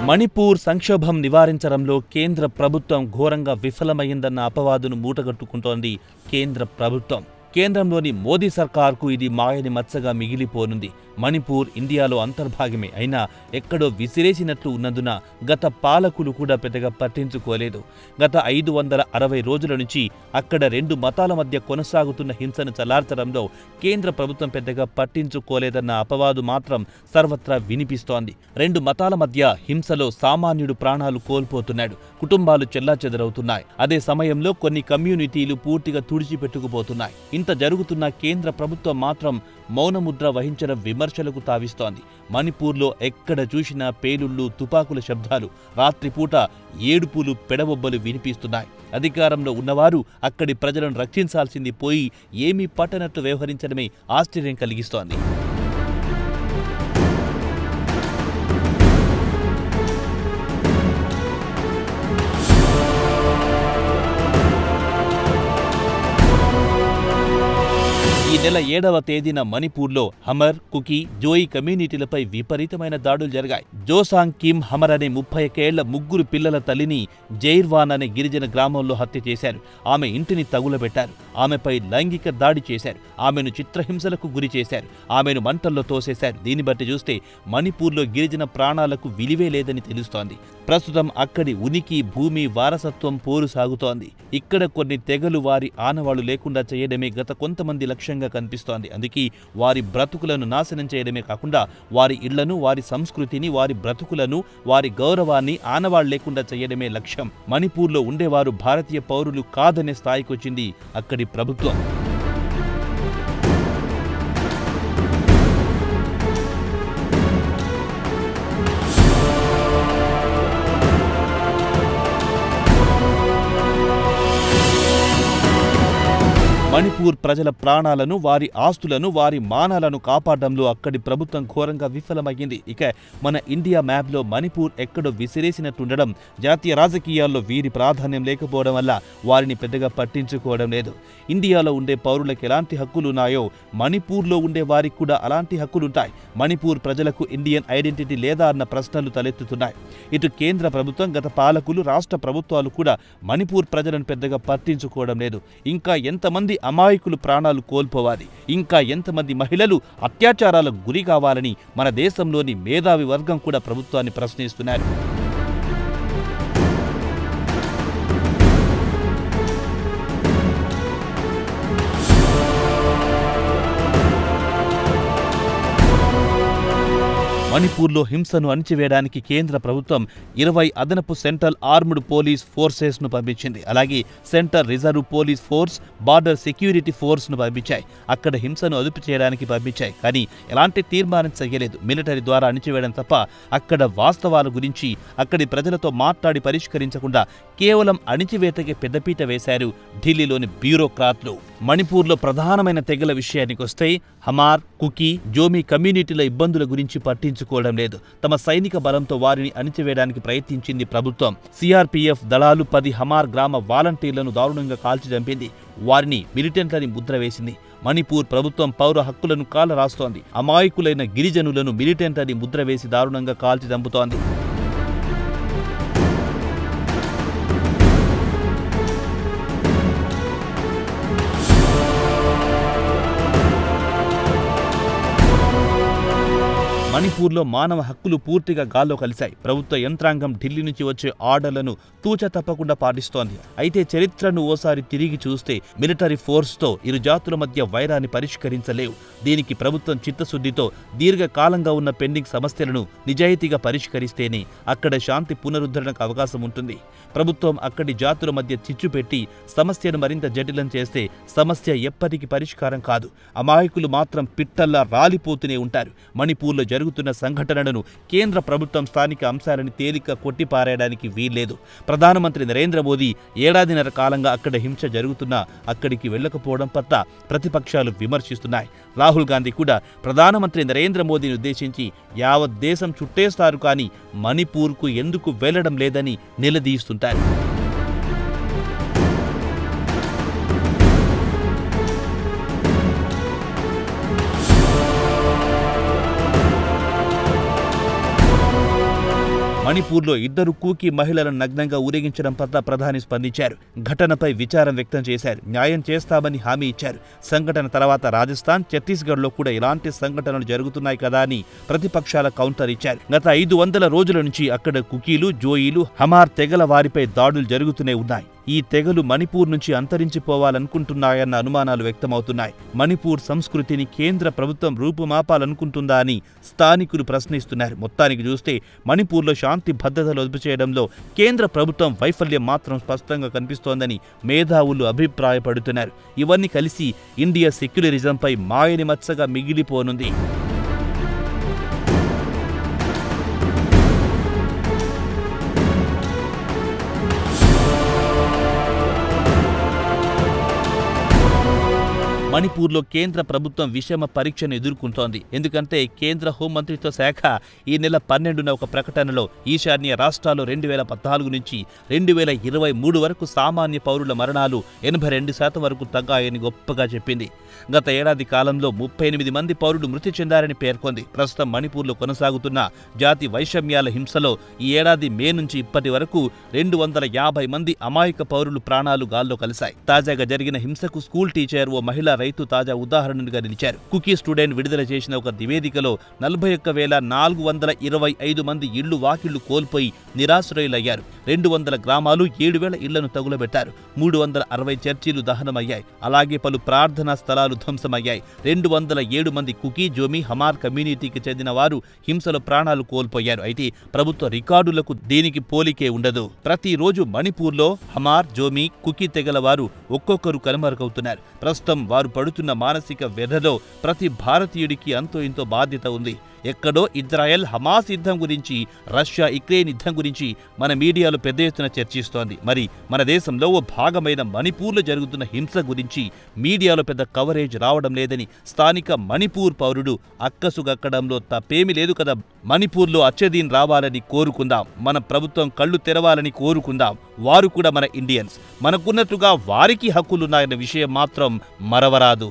మణిపూర్ సంక్షోభం నివారించడంలో కేంద్ర ప్రభుత్వం ఘోరంగా విఫలమైందన్న అపవాదును మూటగట్టుకుంటోంది కేంద్ర ప్రభుత్వం. కేంద్రంలోని మోదీ సర్కార్కు ఇది మాయని మచ్చగా మిగిలిపోనుంది. మణిపూర్ ఇండియాలో అంతర్భాగమే అయినా ఎక్కడో విసిరేసినట్లు ఉన్నందున గత పాలకులు కూడా పెద్దగా పట్టించుకోలేదు. గత 560 రోజుల నుంచి అక్కడ 2 మతాల మధ్య కొనసాగుతున్న హింసను చల్లార్చడంలో కేంద్ర ప్రభుత్వం పెద్దగా పట్టించుకోలేదన్న అపవాదు మాత్రం సర్వత్రా వినిపిస్తోంది. 2 మతాల మధ్య హింసలో సామాన్యుడు ప్రాణాలు కోల్పోతున్నాడు, కుటుంబాలు చెల్లాచెదరవుతున్నాయి. అదే సమయంలో కొన్ని కమ్యూనిటీలు పూర్తిగా తుడిచిపెట్టుకుపోతున్నాయి. ఇంత జరుగుతున్న కేంద్ర ప్రభుత్వం మాత్రం మౌనముద్ర వహించడం విమర్శలకు తావిస్తోంది. మణిపూర్లో ఎక్కడ చూసినా పేలుళ్లు, తుపాకుల శబ్దాలు, రాత్రిపూట ఏడుపులు, పెడబొబ్బలు వినిపిస్తున్నాయి. అధికారంలో ఉన్నవారు అక్కడి ప్రజలను రక్షించాల్సింది పోయి ఏమీ పట్టనట్లు వ్యవహరించడమే ఆశ్చర్యం కలిగిస్తోంది. ఈ నెల 7వ తేదీన మణిపూర్లో హమర్, కుకి, జోయి కమ్యూనిటీలపై విపరీతమైన దాడులు జరిగాయి. జోసాంగ్ కిమ్ హమర్ అనే 31 ఏళ్ల 3 పిల్లల తల్లిని జైర్వాన్ అనే గిరిజన గ్రామంలో హత్య చేశారు. ఆమె ఇంటిని తగులబెట్టారు. ఆమెపై లైంగిక దాడి చేశారు. ఆమెను చిత్రహింసలకు గురి చేశారు. ఆమెను మంటల్లో తోసేశారు. దీన్ని బట్టి చూస్తే మణిపూర్లో గిరిజన ప్రాణాలకు విలువే లేదని తెలుస్తోంది. ప్రస్తుతం అక్కడి ఉనికి, భూమి, వారసత్వం పోరు సాగుతోంది. ఇక్కడ కొన్ని తెగలు వారి ఆనవాళ్లు లేకుండా చేయడమే గత కొంతమంది లక్ష్యంగా కనిపిస్తోంది. అందుకే వారి బ్రతుకులను నాశనం చేయడమే కాకుండా వారి ఇళ్లను, వారి సంస్కృతిని, వారి బ్రతుకులను, వారి గౌరవాన్ని ఆనవాళ్లు లేకుండా చేయడమే లక్ష్యం. మణిపూర్లో ఉండేవారు భారతీయ పౌరులు కాదనే స్థాయికొచ్చింది అక్కడి ప్రభుత్వం. మణిపూర్ ప్రజల ప్రాణాలను, వారి ఆస్తులను, వారి మానాలను కాపాడడంలో అక్కడి ప్రభుత్వం ఘోరంగా విఫలమయ్యింది. ఇక మన ఇండియా మ్యాప్లో మణిపూర్ ఎక్కడో విసిరేసినట్టుండడం, జాతీయ రాజకీయాల్లో వీరి ప్రాధాన్యం లేకపోవడం వల్ల వారిని పెద్దగా పట్టించుకోవడం లేదు. ఇండియాలో ఉండే పౌరులకు ఎలాంటి హక్కులున్నాయో మణిపూర్లో ఉండే వారికి కూడా అలాంటి హక్కులుంటాయి. మణిపూర్ ప్రజలకు ఇండియన్ ఐడెంటిటీ లేదా అన్న ప్రశ్నలు తలెత్తుతున్నాయి. ఇటు కేంద్ర ప్రభుత్వం, గత పాలకులు, రాష్ట్ర ప్రభుత్వాలు కూడా మణిపూర్ ప్రజలను పెద్దగా పట్టించుకోవడం లేదు. ఇంకా ఎంతమంది అమాయకులు ప్రాణాలు కోల్పోవాలి, ఇంకా ఎంతమంది మహిళలు అత్యాచారాలకు గురి కావాలని మన దేశంలోని మేధావి వర్గం కూడా ప్రభుత్వాన్ని ప్రశ్నిస్తున్నారు. మణిపూర్లో హింసను అణిచివేయడానికి కేంద్ర ప్రభుత్వం 20 అదనపు సెంట్రల్ ఆర్మ్డ్ పోలీస్ ఫోర్సెస్ను పంపించింది. అలాగే central reserve police force, border security ఫోర్స్ను పంపించాయి. అక్కడ హింసను అదుపు చేయడానికి పంపించాయి. కానీ ఎలాంటి తీర్మానం చేయలేదు. మిలిటరీ ద్వారా అణిచివేయడం తప్ప అక్కడ వాస్తవాల గురించి అక్కడి ప్రజలతో మాట్లాడి పరిష్కరించకుండా కేవలం అణిచివేతకి పెద్దపీట వేశారు ఢిల్లీలోని బ్యూరోక్రాట్లు. మణిపూర్లో ప్రధానమైన తెగల విషయానికి వస్తే హమార్, కుకి, జోమి కమ్యూనిటీల ఇబ్బందుల గురించి పట్టించుకోవడం లేదు. తమ సైనిక బలంతో వారిని అణిచివేయడానికి ప్రయత్నించింది ప్రభుత్వం. సిఆర్పీఎఫ్ దళాలు 10 హమార్ గ్రామ వాలంటీర్లను దారుణంగా కాల్చి చంపింది. వారిని మిలిటెంట్లని ముద్ర వేసింది. మణిపూర్ ప్రభుత్వం పౌర హక్కులను కాల రాస్తోంది. అమాయకులైన గిరిజనులను మిలిటెంట్లని ముద్ర వేసి దారుణంగా కాల్చి చంపుతోంది. మణిపూర్లో మానవ హక్కులు పూర్తిగా గాల్లో కలిశాయి. ప్రభుత్వ యంత్రాంగం ఢిల్లీ నుంచి వచ్చే ఆర్డర్లను తూచ తప్పకుండా పాటిస్తోంది. అయితే చరిత్రను ఓసారి తిరిగి చూస్తే మిలిటరీ ఫోర్స్తో ఇరు జాతుల మధ్య వైరాన్ని పరిష్కరించలేవు. దీనికి ప్రభుత్వం చిత్తశుద్ధితో దీర్ఘకాలంగా ఉన్న పెండింగ్ సమస్యలను నిజాయితీగా పరిష్కరిస్తేనే అక్కడ శాంతి పునరుద్ధరణకు అవకాశం ఉంటుంది. ప్రభుత్వం అక్కడి జాతుల మధ్య చిచ్చు పెట్టి సమస్యను మరింత జటిలం చేస్తే సమస్య ఎప్పటికీ పరిష్కారం కాదు. అమాయకులు మాత్రం పిట్టల్లా రాలిపోతూనే ఉంటారు. మణిపూర్లో జరుగుతున్న సంఘటనలను కేంద్ర ప్రభుత్వం స్థానిక అంశాలని తేలిక కొట్టిపారేయడానికి వీల్లేదు. ప్రధానమంత్రి నరేంద్ర మోదీ ఏడాదిన్నర కాలంగా అక్కడ హింస జరుగుతున్నా అక్కడికి వెళ్లకపోవడం పట్ల ప్రతిపక్షాలు విమర్శిస్తున్నాయి. రాహుల్ గాంధీ కూడా ప్రధానమంత్రి నరేంద్ర మోదీని ఉద్దేశించి యావత్ దేశం చుట్టేస్తారు కానీ మణిపూర్కు ఎందుకు వెళ్లడం లేదని నిలదీస్తుంటారు. మణిపూర్లో 2 కూకీ మహిళలను నగ్నంగా ఊరేగించడం పట్ల ప్రధాని స్పందించారు. ఘటనపై విచారం వ్యక్తం చేశారు. న్యాయం చేస్తామని హామీ ఇచ్చారు. సంఘటన తర్వాత రాజస్థాన్, ఛత్తీస్గఢ్లో కూడా ఇలాంటి సంఘటనలు జరుగుతున్నాయి కదా అని ప్రతిపక్షాల కౌంటర్ ఇచ్చారు. గత 500 రోజుల నుంచి అక్కడ కుకీలు, జోయీలు, హమార్ తెగల వారిపై దాడులు జరుగుతూనే ఉన్నాయి. ఈ తెగలు మణిపూర్ నుంచి అంతరించిపోవాలనుకుంటున్నాయన్న అనుమానాలు వ్యక్తమవుతున్నాయి. మణిపూర్ సంస్కృతిని కేంద్ర ప్రభుత్వం రూపుమాపాలనుకుంటుందా అని స్థానికులు ప్రశ్నిస్తున్నారు. మొత్తానికి చూస్తే మణిపూర్లో శాంతి భద్రతలు అదుపు చేయడంలో కేంద్ర ప్రభుత్వం వైఫల్యం మాత్రం స్పష్టంగా కనిపిస్తోందని మేధావులు అభిప్రాయపడుతున్నారు. ఇవన్నీ కలిసి ఇండియా సెక్యులరిజంపై మాయని మచ్చగా మిగిలిపోనుంది. మణిపూర్లో కేంద్ర ప్రభుత్వం విషమ పరీక్షను ఎదుర్కొంటోంది. ఎందుకంటే కేంద్ర హోంమంత్రిత్వ శాఖ ఈ నెల 12న ఒక ప్రకటనలో ఈశాన్య రాష్ట్రాల్లో 2014 నుంచి 2023 వరకు సామాన్య పౌరుల మరణాలు 82% వరకు తగ్గాయని గొప్పగా చెప్పింది. గత ఏడాది కాలంలో 38 మంది పౌరులు మృతి చెందారని పేర్కొంది. ప్రస్తుతం మణిపూర్లో కొనసాగుతున్న జాతి వైషమ్యాల హింసలో ఈ ఏడాది మే నుంచి ఇప్పటి వరకు 250 మంది అమాయక పౌరులు ప్రాణాలు గాల్లో కలిశాయి. తాజాగా జరిగిన హింసకు స్కూల్ టీచర్, ఓ మహిళ రైతు తాజా ఉదాహరణగా నిలిచారు. కుకీ స్టూడెంట్ విడుదల చేసిన ఒక నివేదికలో 41,425 మంది ఇళ్లు వాకిళ్లు కోల్పోయి నిరాశ్రయులయ్యారు. 200 గ్రామాలు 7,000 ఇళ్లను తగులబెట్టారు. 360 చర్చిలు దహనమయ్యాయి. అలాగే పలు ప్రార్థనా స్థలాలు ధ్వంసమయ్యాయి. 207 మంది కుకీ, జోమి, హమార్ కమ్యూనిటీకి చెందిన వారు హింసలో ప్రాణాలు కోల్పోయారు. అయితే ప్రభుత్వ రికార్డులకు దీనికి పోలికే ఉండదు. ప్రతిరోజు మణిపూర్లో హమార్, జోమి, కుకీ తెగల వారు ఒక్కొక్కరు కనుమరుగవుతున్నారు. ప్రస్తుతం వారు పడుతున్న మానసిక వ్యధలో ప్రతి భారతీయుడికి అంతో ఇంతో బాధ్యత ఉంది. ఎక్కడో ఇజ్రాయెల్ హమాస్ యుద్ధం గురించి, రష్యా యుక్రెయిన్ యుద్ధం గురించి మన మీడియాలో పెద్ద ఎత్తున చర్చిస్తోంది. మరి మన దేశంలో ఓ భాగమైన మణిపూర్లో జరుగుతున్న హింస గురించి మీడియాలో పెద్ద కవరేజ్ రావడం లేదని స్థానిక మణిపూర్ పౌరుడు అక్కసుగక్కడంలో తప్పేమీ లేదు కదా. మణిపూర్లో అచ్చదీన్ రావాలని కోరుకుందాం. మన ప్రభుత్వం కళ్ళు తెరవాలని కోరుకుందాం. వారు కూడా మన ఇండియన్స్. మనకున్నట్టుగా వారికి హక్కులున్నాయన్న విషయం మాత్రం మరవరాదు.